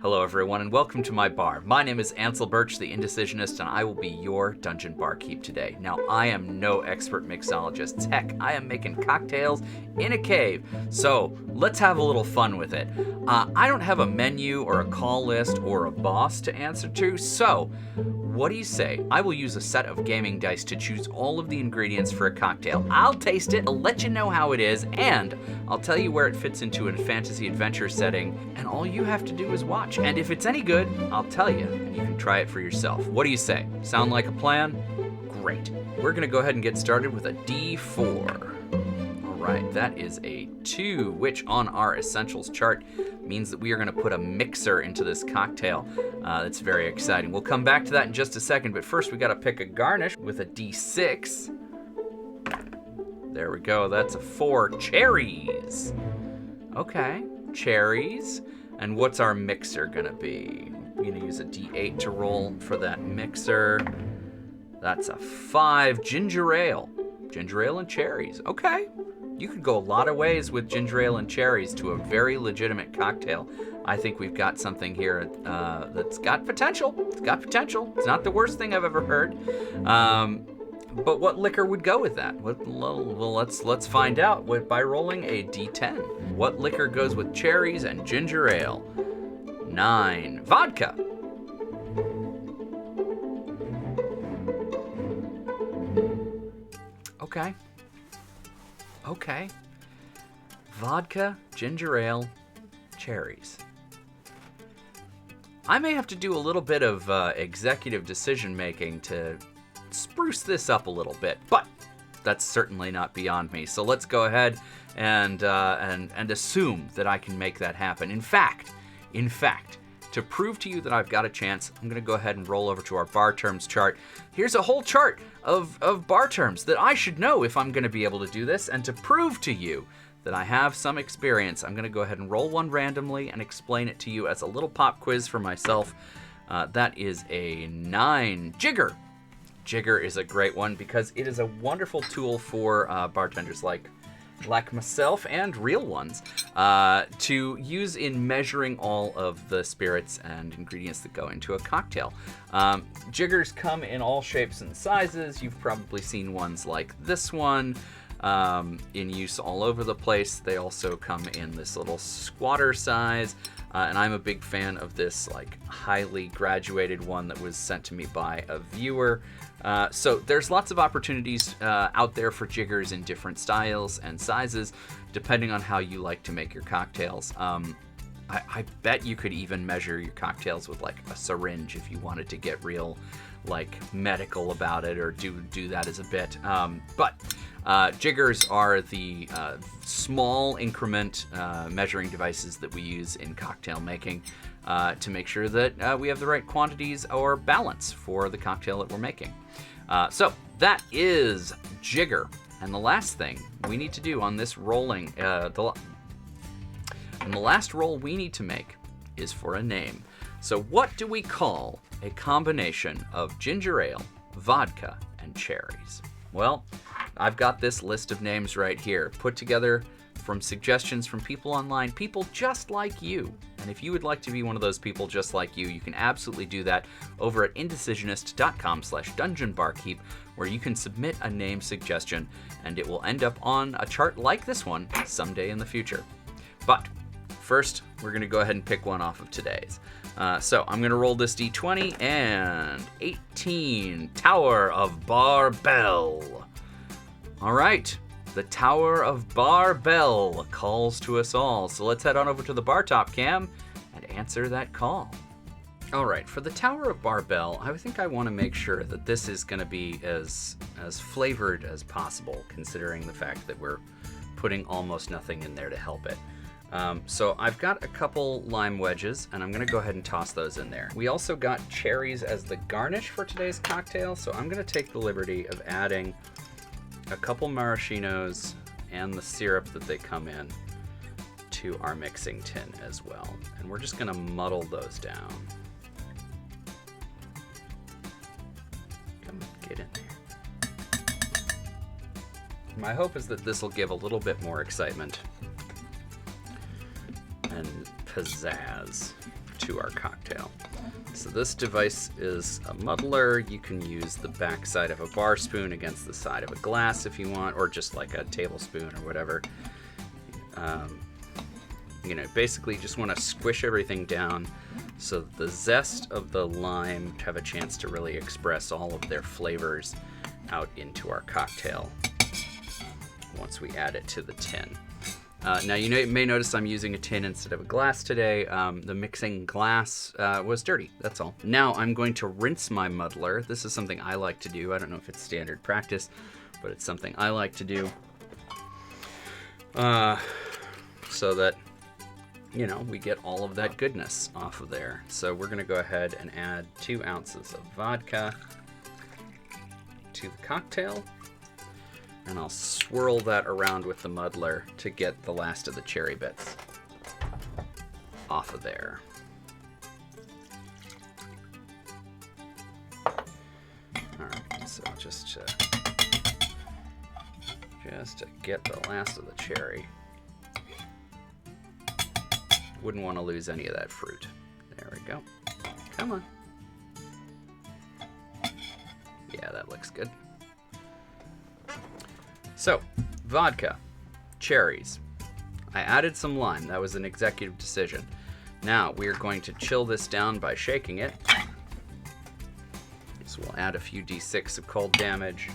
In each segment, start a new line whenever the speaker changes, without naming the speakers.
Hello everyone and welcome to my bar. My name is Ansel Birch, the Indecisionist, and I will be your Dungeon Barkeep today. Now, I am no expert mixologist. Heck, I am making cocktails in a cave. So, let's have a little fun with it. I don't have a menu or a call list or a boss to answer to, so what do you say? I will use a set of gaming dice to choose all of the ingredients for a cocktail. I'll taste it, I'll let you know how it is, and I'll tell you where it fits into a fantasy adventure setting, and all you have to do is watch. And if it's any good, I'll tell you, and you can try it for yourself. What do you say? Sound like a plan? Great. We're gonna go ahead and get started with a D4. All right, that is a 2, which on our essentials chart means that we are gonna put a mixer into this cocktail. That's very exciting. We'll come back to that in just a second, but first we gotta pick a garnish with a D6. There we go, that's a 4. Cherries. Okay, cherries. And what's our mixer gonna be? We're gonna use a D8 to roll for that mixer. That's a 5. Ginger ale. Ginger ale and cherries. Okay. You could go a lot of ways with ginger ale and cherries to a very legitimate cocktail. I think we've got something here that's got potential. It's got potential. It's not the worst thing I've ever heard. But what liquor would go with that? Well, let's find out by rolling a D10. What liquor goes with cherries and ginger ale? 9. Vodka. Okay. Vodka, ginger ale, cherries. I may have to do a little bit of executive decision making to spruce this up a little bit, but that's certainly not beyond me. So let's go ahead and assume that I can make that happen. In fact, to prove to you that I've got a chance, I'm going to go ahead and roll over to our bar terms chart. Here's a whole chart of bar terms that I should know if I'm going to be able to do this, and to prove to you that I have some experience, I'm going to go ahead and roll one randomly and explain it to you as a little pop quiz for myself. That is a 9. Jigger. Jigger is a great one because it is a wonderful tool for bartenders like myself and real ones to use in measuring all of the spirits and ingredients that go into a cocktail. Jiggers come in all shapes and sizes. You've probably seen ones like this one in use all over the place. They also come in this little squatter size. And I'm a big fan of this like highly graduated one that was sent to me by a viewer. So there's lots of opportunities out there for jiggers in different styles and sizes, depending on how you like to make your cocktails. I bet you could even measure your cocktails with like a syringe if you wanted to get real like medical about it, or do that as a bit. But jiggers are the small increment measuring devices that we use in cocktail making to make sure that we have the right quantities or balance for the cocktail that we're making. So that is jigger. And the last thing we need to do on this rolling, the last roll we need to make is for a name. So what do we call a combination of ginger ale, vodka, and cherries? Well, I've got this list of names right here, put together from suggestions from people online, people just like you. And if you would like to be one of those people just like you can absolutely do that over at indecisionist.com/dungeonbarkeep, where you can submit a name suggestion and it will end up on a chart like this one someday in the future. But first, we're going to go ahead and pick one off of today's. So I'm going to roll this D20 and 18. Tower of Bar Bel. All right, the Tower of Bar Bel calls to us all. So let's head on over to the bar top cam and answer that call. All right, for the Tower of Bar Bel, I think I want to make sure that this is going to be as flavored as possible, considering the fact that we're putting almost nothing in there to help it. So I've got a couple lime wedges, and I'm going to go ahead and toss those in there. We also got cherries as the garnish for today's cocktail, so I'm going to take the liberty of adding a couple maraschinos and the syrup that they come in to our mixing tin as well. And we're just going to muddle those down. Come on, get in there. My hope is that this will give a little bit more excitement and pizzazz into our cocktail. So this device is a muddler. You can use the backside of a bar spoon against the side of a glass if you want, or just like a tablespoon or whatever. Basically just want to squish everything down so that the zest of the lime have a chance to really express all of their flavors out into our cocktail once we add it to the tin. Now, you may notice I'm using a tin instead of a glass today. The mixing glass was dirty, that's all. Now I'm going to rinse my muddler. This is something I like to do. I don't know if it's standard practice, but it's something I like to do. So that, we get all of that goodness off of there. So we're going to go ahead and add 2 ounces of vodka to the cocktail. And I'll swirl that around with the muddler to get the last of the cherry bits off of there. Alright, so just to get the last of the cherry. Wouldn't want to lose any of that fruit. There we go. Come on. Yeah, that looks good. So, vodka, cherries. I added some lime. That was an executive decision. Now, we are going to chill this down by shaking it. So we'll add a few d6 of cold damage.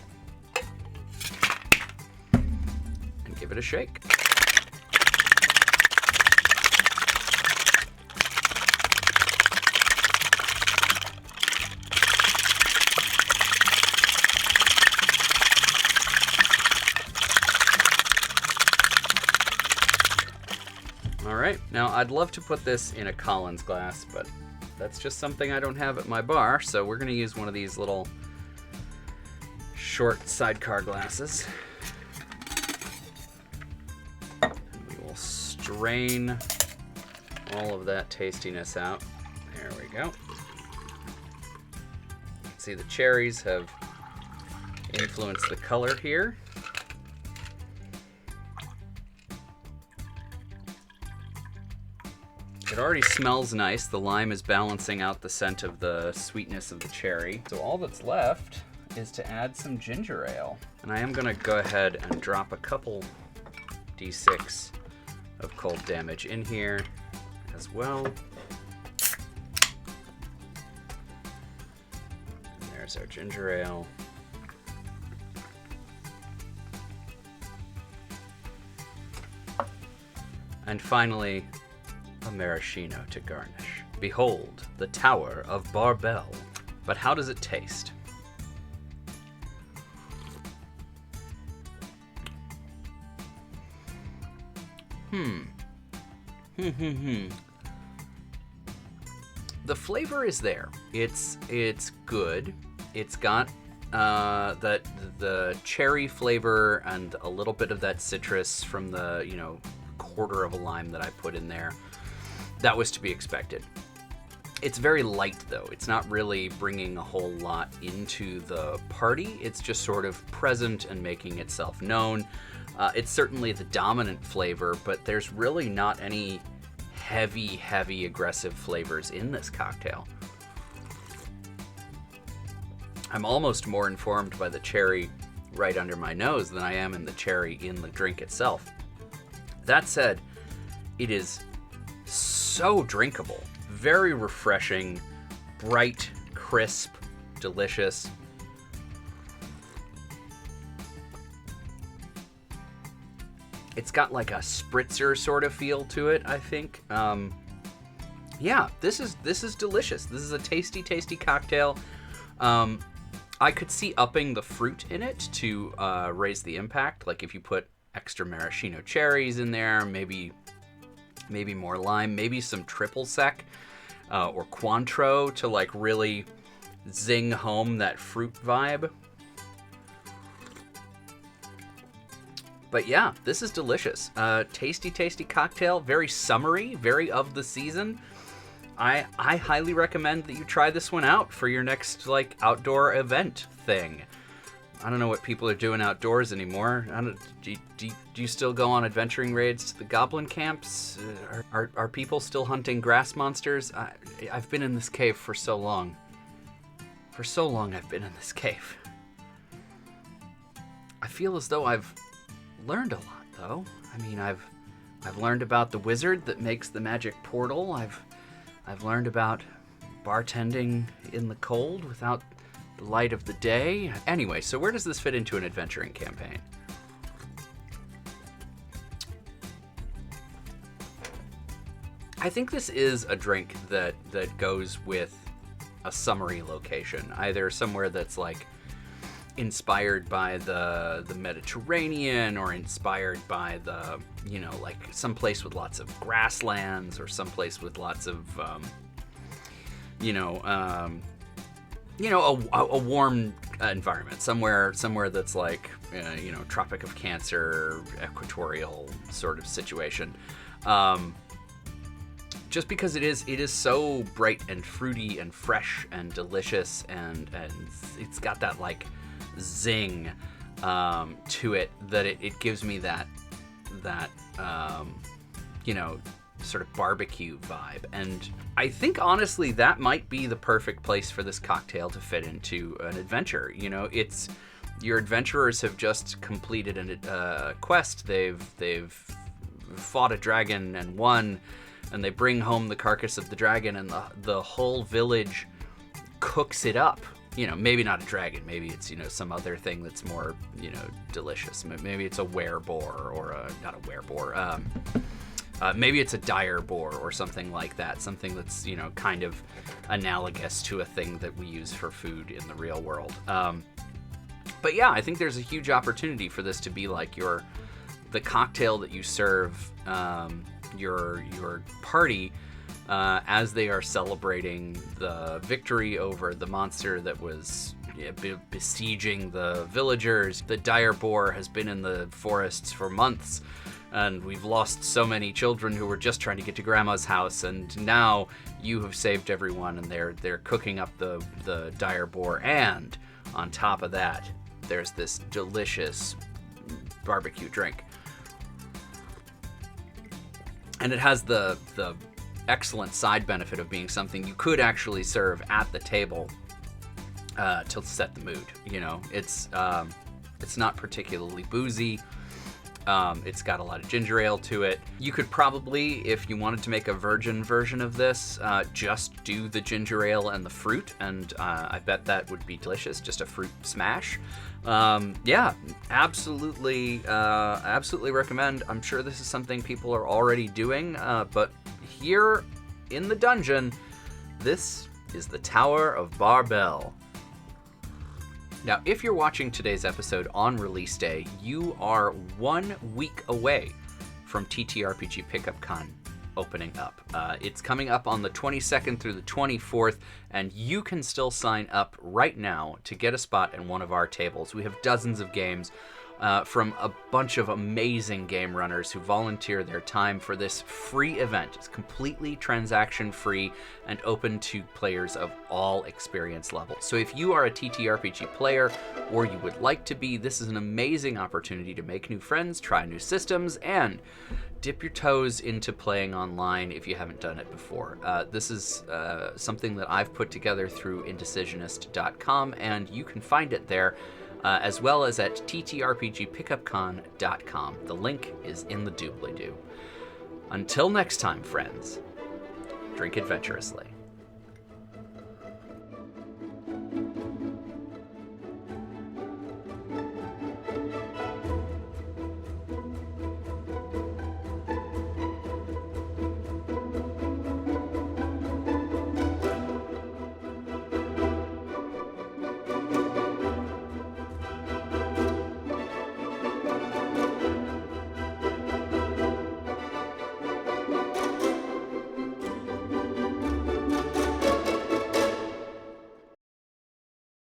And give it a shake. Alright, now I'd love to put this in a Collins glass, but that's just something I don't have at my bar, so we're going to use one of these little short sidecar glasses. And we will strain all of that tastiness out. There we go. See, the cherries have influenced the color here. It already smells nice. The lime is balancing out the scent of the sweetness of the cherry. So all that's left is to add some ginger ale. And I am gonna go ahead and drop a couple d6 of cold damage in here as well. And there's our ginger ale. And finally, a maraschino to garnish. Behold, the Tower of Bar Bel. But how does it taste? The flavor is there. It's good. It's got the cherry flavor and a little bit of that citrus from the quarter of a lime that I put in there. That was to be expected. It's very light, though. It's not really bringing a whole lot into the party. It's just sort of present and making itself known. It's certainly the dominant flavor, but there's really not any heavy, aggressive flavors in this cocktail. I'm almost more informed by the cherry right under my nose than I am in the cherry in the drink itself. That said, it is so drinkable, very refreshing, bright, crisp, delicious. It's got like a spritzer sort of feel to it, I think. Yeah, this is delicious. This is a tasty cocktail. I could see upping the fruit in it to raise the impact. Like if you put extra maraschino cherries in there, maybe more lime, maybe some triple sec or Cointreau to like really zing home that fruit vibe. But yeah, this is delicious. Tasty cocktail, very summery, very of the season. I highly recommend that you try this one out for your next like outdoor event thing. I don't know what people are doing outdoors anymore. Do you still go on adventuring raids to the goblin camps? Are people still hunting grass monsters? I've been in this cave for so long. For so long I've been in this cave. I feel as though I've learned a lot, though. I mean, I've learned about the wizard that makes the magic portal. I've learned about bartending in the cold without the light of the day. Anyway, so where does this fit into an adventuring campaign? I think this is a drink that goes with a summery location, either somewhere that's like inspired by the Mediterranean, or inspired by the, you know, like someplace with lots of grasslands, or someplace with lots of a warm environment, somewhere that's like Tropic of Cancer, equatorial sort of situation. Just because it is so bright and fruity and fresh and delicious, and it's got that like zing to it, that it gives me that sort of barbecue vibe. And I think honestly that might be the perfect place for this cocktail to fit into an adventure. You know, it's your adventurers have just completed a quest. They've fought a dragon and won, and they bring home the carcass of the dragon, and the whole village cooks it up. You know, maybe not a dragon, maybe it's, some other thing that's more, delicious. Maybe it's a wereboar, or not a wereboar. Maybe it's a dire boar or something like that. Something that's, kind of analogous to a thing that we use for food in the real world. But yeah, I think there's a huge opportunity for this to be like the cocktail that you serve your party as they are celebrating the victory over the monster that was besieging the villagers. The dire boar has been in the forests for months, and we've lost so many children who were just trying to get to Grandma's house, and now you have saved everyone, and they're cooking up the dire boar, and on top of that, there's this delicious barbecue drink. And it has the excellent side benefit of being something you could actually serve at the table to set the mood. It's not particularly boozy. It's got a lot of ginger ale to it. You could probably, if you wanted to make a virgin version of this, just do the ginger ale and the fruit, and I bet that would be delicious. Just a fruit smash. Yeah, absolutely recommend. I'm sure this is something people are already doing, but here in the dungeon, this is the Tower of Bar Bel. Now, if you're watching today's episode on release day, you are 1 week away from TTRPG Pickup Con opening up. It's coming up on the 22nd through the 24th, and you can still sign up right now to get a spot at one of our tables. We have dozens of games from a bunch of amazing game runners who volunteer their time for this free event. It's completely transaction-free and open to players of all experience levels. So if you are a TTRPG player, or you would like to be, this is an amazing opportunity to make new friends, try new systems, and dip your toes into playing online if you haven't done it before. This is something that I've put together through indecisionist.com, and you can find it there, as well as at ttrpgpickupcon.com. The link is in the doobly-doo. Until next time, friends, drink adventurously.